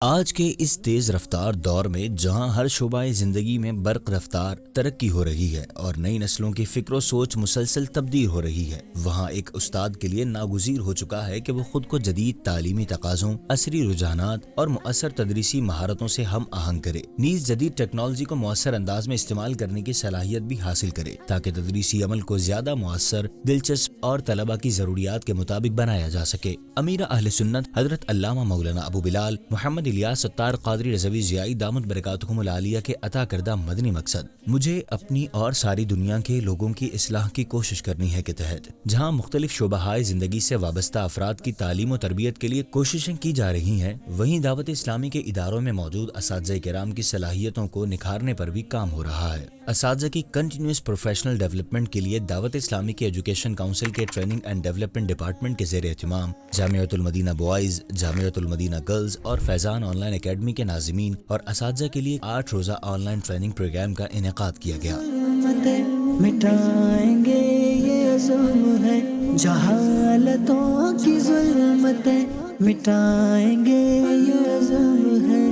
آج کے اس تیز رفتار دور میں جہاں ہر شعبہ زندگی میں برق رفتار ترقی ہو رہی ہے اور نئی نسلوں کی فکر و سوچ مسلسل تبدیل ہو رہی ہے، وہاں ایک استاد کے لیے ناگزیر ہو چکا ہے کہ وہ خود کو جدید تعلیمی تقاضوں، عصری رجحانات اور مؤثر تدریسی مہارتوں سے ہم آہنگ کرے، نیز جدید ٹیکنالوجی کو مؤثر انداز میں استعمال کرنے کی صلاحیت بھی حاصل کرے تاکہ تدریسی عمل کو زیادہ مؤثر، دلچسپ اور طلبہ کی ضروریات کے مطابق بنایا جا سکے۔ امیر اہل سنت حضرت علامہ مولانا ابو بلال محمد الیاس ستار قادری رضوی ضیائی دامت برکاتہم العالیہ کے عطا کردہ مدنی مقصد مجھے اپنی اور ساری دنیا کے لوگوں کی اصلاح کی کوشش کرنی ہے کے تحت جہاں مختلف شعبہ زندگی سے وابستہ افراد کی تعلیم و تربیت کے لیے کوششیں کی جا رہی ہیں، وہیں دعوت اسلامی کے اداروں میں موجود اساتذہ کرام کی صلاحیتوں کو نکھارنے پر بھی کام ہو رہا ہے۔ اساتذہ کی کنٹینیوس پروفیشنل ڈیولپمنٹ کے لیے دعوت اسلامی کے ایجوکیشن کونسل کے ٹریننگ اینڈ ڈیولپمنٹ ڈپارٹمنٹ کے زیر اہتمام جامعۃ المدینہ بوائز، جامعۃ المدینہ گرلز اور فیضان آن لائن اکیڈمی کے ناظمین اور اساتذہ کے لیے 8 روزہ آن لائن ٹریننگ پروگرام کا انعقاد کیا گیا۔ مٹائیں گے یہ ظلم ہے، جہالتوں کی ظلمتیں مٹائیں گے یہ ظلم ہے۔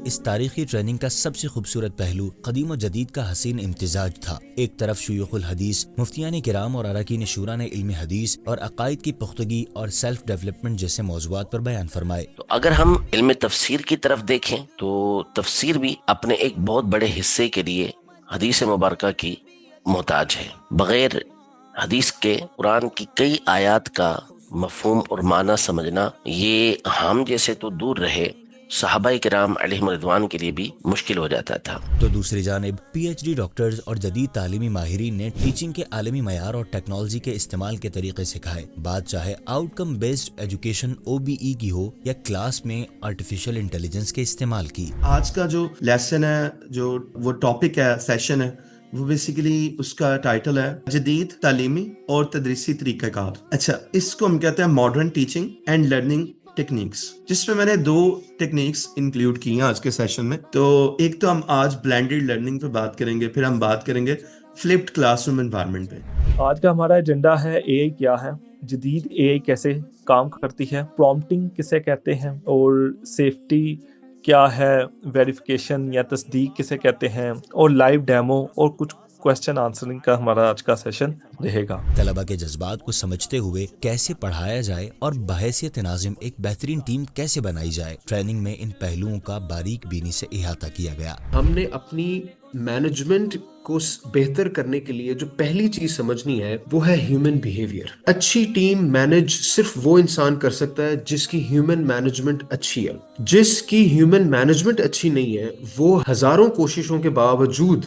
اس تاریخی ٹریننگ کا سب سے خوبصورت پہلو قدیم و جدید کا حسین امتزاج تھا۔ ایک طرف شیوخ الحدیث مفتیان کرام اور اراکین شورا نے علم حدیث اور عقائد کی پختگی اور سیلف ڈیولپمنٹ جیسے موضوعات پر بیان فرمائے۔ تو اگر ہم علم تفسیر کی طرف دیکھیں تو تفسیر بھی اپنے ایک بہت بڑے حصے کے لیے حدیث مبارکہ کی محتاج ہے۔ بغیر حدیث کے قرآن کی کئی آیات کا مفہوم اور معنی سمجھنا یہ ہم جیسے تو دور رہے، صحابہ کرام علیہم رضوان کے لیے بھی مشکل ہو جاتا تھا۔ تو دوسری جانب پی ایچ ڈی ڈاکٹرز اور جدید تعلیمی ماہرین نے ٹیچنگ کے عالمی معیار اور ٹیکنالوجی کے استعمال کے طریقے سکھائے، بات چاہے آؤٹ کم بیسڈ ایجوکیشن OBE کی ہو یا کلاس میں آرٹیفیشل انٹیلیجنس کے استعمال کی۔ آج کا جو لیسن ہے، جو وہ ٹاپک ہے، سیشن ہے، وہ بیسیکلی اس کا ٹائٹل ہے جدید تعلیمی اور تدریسی طریقہ کار۔ اچھا، اس کو ہم کہتے ہیں modern teaching and learning techniques, جس میں نے 2 ٹیکنیکس انکلوڈ کی ہیں آج کے سیشن میں۔ تو ایک تو ہم آج بلینڈڈ لرننگ پہ بات کریں گے، پھر ہم بات کریں گے فلپڈ کلاس روم انوائرمنٹ پہ۔ آج کا ہمارا ایجنڈا ہے AI کیا ہے، جدید AI کیسے کام کرتی ہے، پرومپٹنگ کسے کہتے ہیں، اور سیفٹی کیا ہے، ویریفیکیشن یا تصدیق کسے کہتے ہیں، اور لائیو ڈیمو اور کچھ کوسچن آنسرنگ کا ہمارا آج کا سیشن رہے گا۔ طلبہ کے جذبات کو سمجھتے ہوئے کیسے پڑھایا جائے اور بحیثیت ناظم ایک بہترین ٹیم کیسے بنائی جائے، ٹریننگ میں ان پہلوؤں کا باریک بینی سے احاطہ کیا گیا۔ ہم نے اپنی مینجمنٹ کو بہتر کرنے کے لیے جو پہلی چیز سمجھنی ہے وہ ہے ہیومن بیہیویئر۔ اچھی ٹیم مینج صرف وہ انسان کر سکتا ہے جس کی ہیومن مینجمنٹ اچھی ہے۔ جس کی ہیومن مینجمنٹ اچھی نہیں ہے وہ ہزاروں کوششوں کے باوجود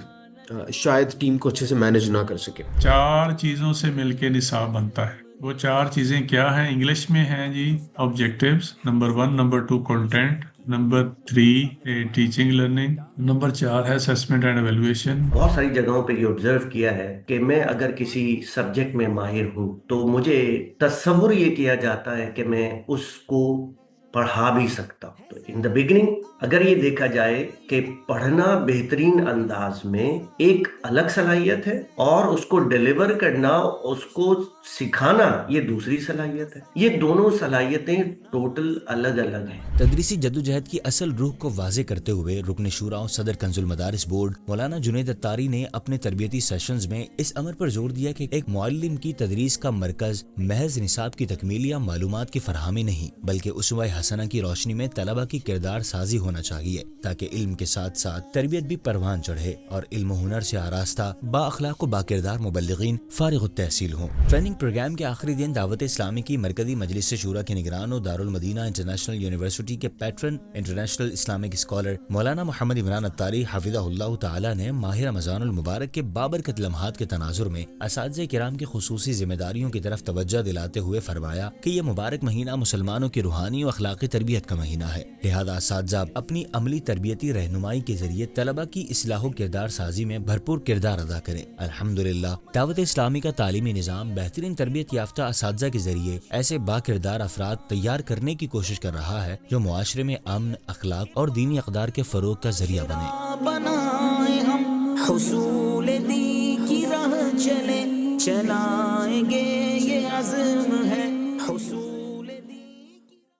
شاید ٹیم کو اچھے سے مینج نہ کر سکے۔ 4 چیزوں سے مل کے نصاب بنتا ہے۔ وہ 4 چیزیں کیا ہیں؟ انگلش میں ہیں جی objectives, number 1، number 2 content, number 3 teaching learning, number 4 ہے اسسمنٹ اینڈ ایویلویشن۔ بہت ساری جگہوں پہ یہ آبزرو کیا ہے کہ میں اگر کسی سبجیکٹ میں ماہر ہوں تو مجھے تصور یہ کیا جاتا ہے کہ میں اس کو پڑھا بھی سکتا ہوں۔ تو ان دا بگننگ اگر یہ دیکھا جائے کہ پڑھنا بہترین انداز میں ایک الگ صلاحیت ہے اور اس کو ڈیلیور کرنا، اس کو سکھانا یہ دوسری صلاحیت ہے۔ یہ دونوں صلاحیتیں ٹوٹل الگ الگ ہیں۔ تدریسی جدوجہد کی اصل روح کو واضح کرتے ہوئے رکن شورا اور صدر کنز المدارس بورڈ مولانا جنید اتاری نے اپنے تربیتی سیشنز میں اس امر پر زور دیا کہ ایک معلم کی تدریس کا مرکز محض نصاب کی تکمیل یا معلومات کی فراہمی نہیں بلکہ اسوہ حسنہ کی روشنی میں طلبہ کی کردار سازی ہونا چاہیے تاکہ علم کے ساتھ ساتھ تربیت بھی پروان چڑھے اور علم و ہنر سے آراستہ با اخلاق و با کردار مبلغین فارغ التحصیل ہوں۔ ٹریننگ پروگرام کے آخری دن دعوت اسلامی کی مرکزی مجلس شورا کے نگران و دارالمدینہ انٹرنیشنل یونیورسٹی کے پیٹرن انٹرنیشنل اسلامک اسکالر مولانا محمد عمران اتاری حفظہ اللہ تعالی نے ماہ رمضان المبارک کے بابرکت لمحات کے تناظر میں اساتذہ کرام کی خصوصی ذمہ داریوں کی طرف توجہ دلاتے ہوئے فرمایا کہ یہ مبارک مہینہ مسلمانوں کی روحانی و اخلاقی تربیت کا مہینہ ہے، لہذا اساتذہ اپنی عملی تربیتی رہنمائی کے ذریعے طلبہ کی اصلاح و کردار سازی میں بھرپور کردار ادا کریں۔ الحمدللہ دعوت اسلامی کا تعلیمی نظام بہترین تربیت یافتہ اساتذہ کے ذریعے ایسے با کردار افراد تیار کرنے کی کوشش کر رہا ہے جو معاشرے میں امن، اخلاق اور دینی اقدار کے فروغ کا ذریعہ بنے۔ بنائیں ہم حصول دی کی راہ چلیں، چلائیں گے یہ عزم ہے۔